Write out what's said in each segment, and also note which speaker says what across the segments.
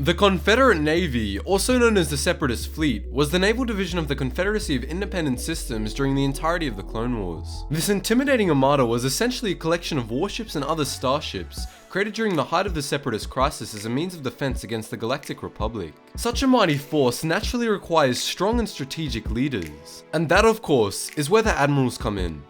Speaker 1: The Confederate Navy, also known as the Separatist Fleet, was the naval division of the Confederacy of Independent Systems during the entirety of the Clone Wars. This intimidating armada was essentially a collection of warships and other starships, created during the height of the Separatist crisis as a means of defense against the Galactic Republic. Such a mighty force naturally requires strong and strategic leaders, and that of course is where the Admirals come in.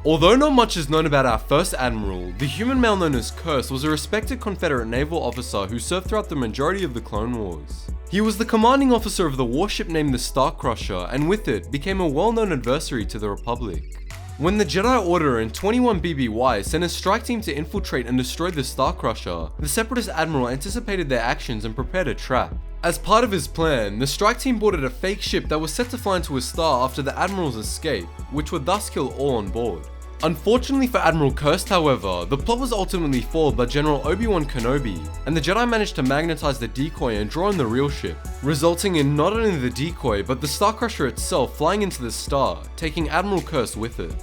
Speaker 1: Although not much is known about our first Admiral, the human male known as Kurs was a respected Confederate naval officer who served throughout the majority of the Clone Wars. He was the commanding officer of the warship named the Star Crusher, and with it, became a well-known adversary to the Republic. When the Jedi Order in 21 BBY sent a strike team to infiltrate and destroy the Star Crusher, the Separatist Admiral anticipated their actions and prepared a trap. As part of his plan, the strike team boarded a fake ship that was set to fly into a star after the Admirals' escape, which would thus kill all on board. Unfortunately for Admiral Kurs, however, the plot was ultimately foiled by General Obi-Wan Kenobi, and the Jedi managed to magnetize the decoy and draw in the real ship, resulting in not only the decoy but the Star Crusher itself flying into the star, taking Admiral Kurs with it.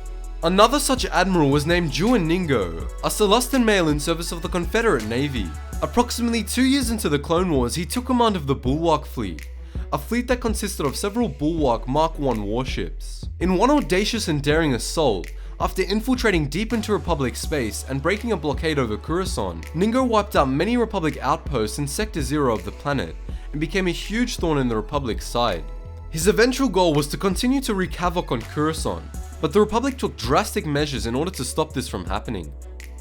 Speaker 1: Another such admiral was named Jun Ingo, a Celestian male in service of the Confederate Navy. Approximately 2 years into the Clone Wars, he took command of the Bulwark Fleet, a fleet that consisted of several Bulwark Mark I warships. In one audacious and daring assault, after infiltrating deep into Republic space and breaking a blockade over Coruscant, Ingo wiped out many Republic outposts in Sector 0 of the planet and became a huge thorn in the Republic's side. His eventual goal was to continue to wreak havoc on Coruscant, but the Republic took drastic measures in order to stop this from happening.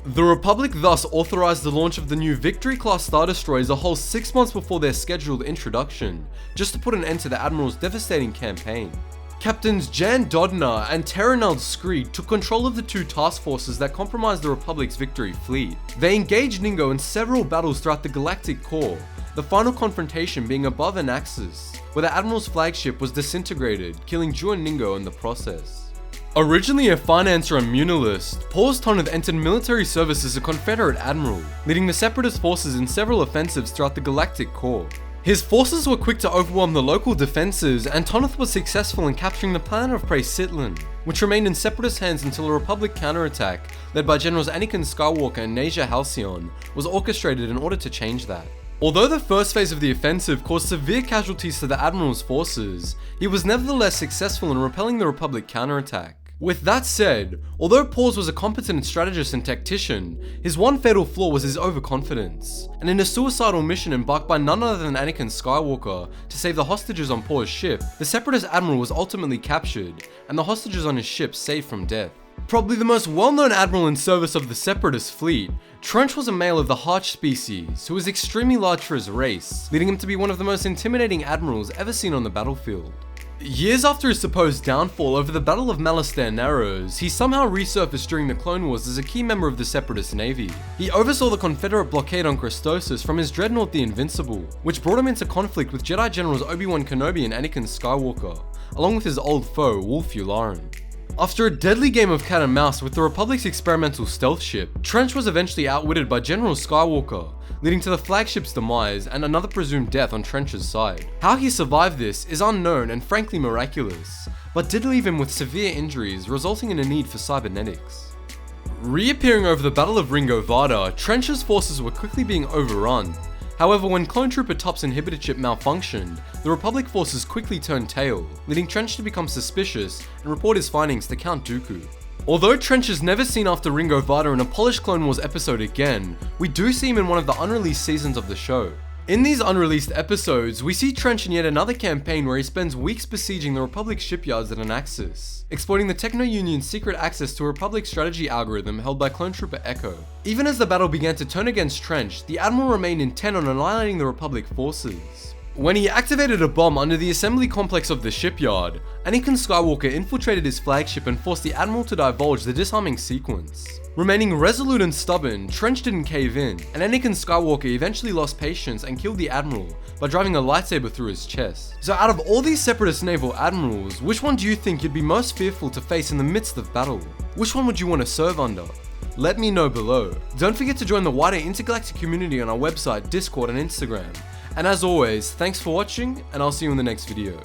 Speaker 1: The Republic thus authorized the launch of the new Victory-class Star Destroyers a whole 6 months before their scheduled introduction, just to put an end to the Admiral's devastating campaign. Captains Jan Dodner and Terranald Screed took control of the two task forces that compromised the Republic's Victory fleet. They engaged Ingo in several battles throughout the Galactic Core, the final confrontation being above Anaxis, where the Admiral's flagship was disintegrated, killing Jun Ingo in the process. Originally a financier and munalist, Tonith entered military service as a Confederate admiral, leading the Separatist forces in several offensives throughout the Galactic Core. His forces were quick to overwhelm the local defenses, and Tonith was successful in capturing the planet of Prey Sitlan, which remained in Separatist hands until a Republic counterattack, led by Generals Anakin Skywalker and Naja Halcyon, was orchestrated in order to change that. Although the first phase of the offensive caused severe casualties to the Admiral's forces, he was nevertheless successful in repelling the Republic counterattack. With that said, although Kurs was a competent strategist and tactician, his one fatal flaw was his overconfidence, and in a suicidal mission embarked by none other than Anakin Skywalker to save the hostages on Kurs' ship, the Separatist admiral was ultimately captured, and the hostages on his ship saved from death. Probably the most well-known admiral in service of the Separatist fleet, Trench was a male of the Harch species, who was extremely large for his race, leading him to be one of the most intimidating admirals ever seen on the battlefield. Years after his supposed downfall over the Battle of Malastare Narrows, he somehow resurfaced during the Clone Wars as a key member of the Separatist Navy. He oversaw the Confederate blockade on Christosis from his dreadnought the Invincible, which brought him into conflict with Jedi Generals Obi-Wan Kenobi and Anakin Skywalker, along with his old foe, Wolf Yularen. After a deadly game of cat and mouse with the Republic's experimental stealth ship, Trench was eventually outwitted by General Skywalker, leading to the flagship's demise and another presumed death on Trench's side. How he survived this is unknown and frankly miraculous, but did leave him with severe injuries, resulting in a need for cybernetics. Reappearing over the Battle of Ringo Vada, Trench's forces were quickly being overrun. However, when Clone Trooper Top's inhibitor chip malfunctioned, the Republic forces quickly turned tail, leading Trench to become suspicious and report his findings to Count Dooku. Although Trench is never seen after Ringo Vada in a polished Clone Wars episode again, we do see him in one of the unreleased seasons of the show. In these unreleased episodes, we see Trench in yet another campaign where he spends weeks besieging the Republic's shipyards at Anaxis, exploiting the Techno-Union's secret access to a Republic strategy algorithm held by Clone Trooper Echo. Even as the battle began to turn against Trench, the Admiral remained intent on annihilating the Republic forces. When he activated a bomb under the assembly complex of the shipyard, Anakin Skywalker infiltrated his flagship and forced the Admiral to divulge the disarming sequence. Remaining resolute and stubborn, Trench didn't cave in, and Anakin Skywalker eventually lost patience and killed the Admiral by driving a lightsaber through his chest. So out of all these Separatist naval admirals, which one do you think you'd be most fearful to face in the midst of battle? Which one would you want to serve under? Let me know below. Don't forget to join the wider intergalactic community on our website, Discord and Instagram. And as always, thanks for watching, and I'll see you in the next video.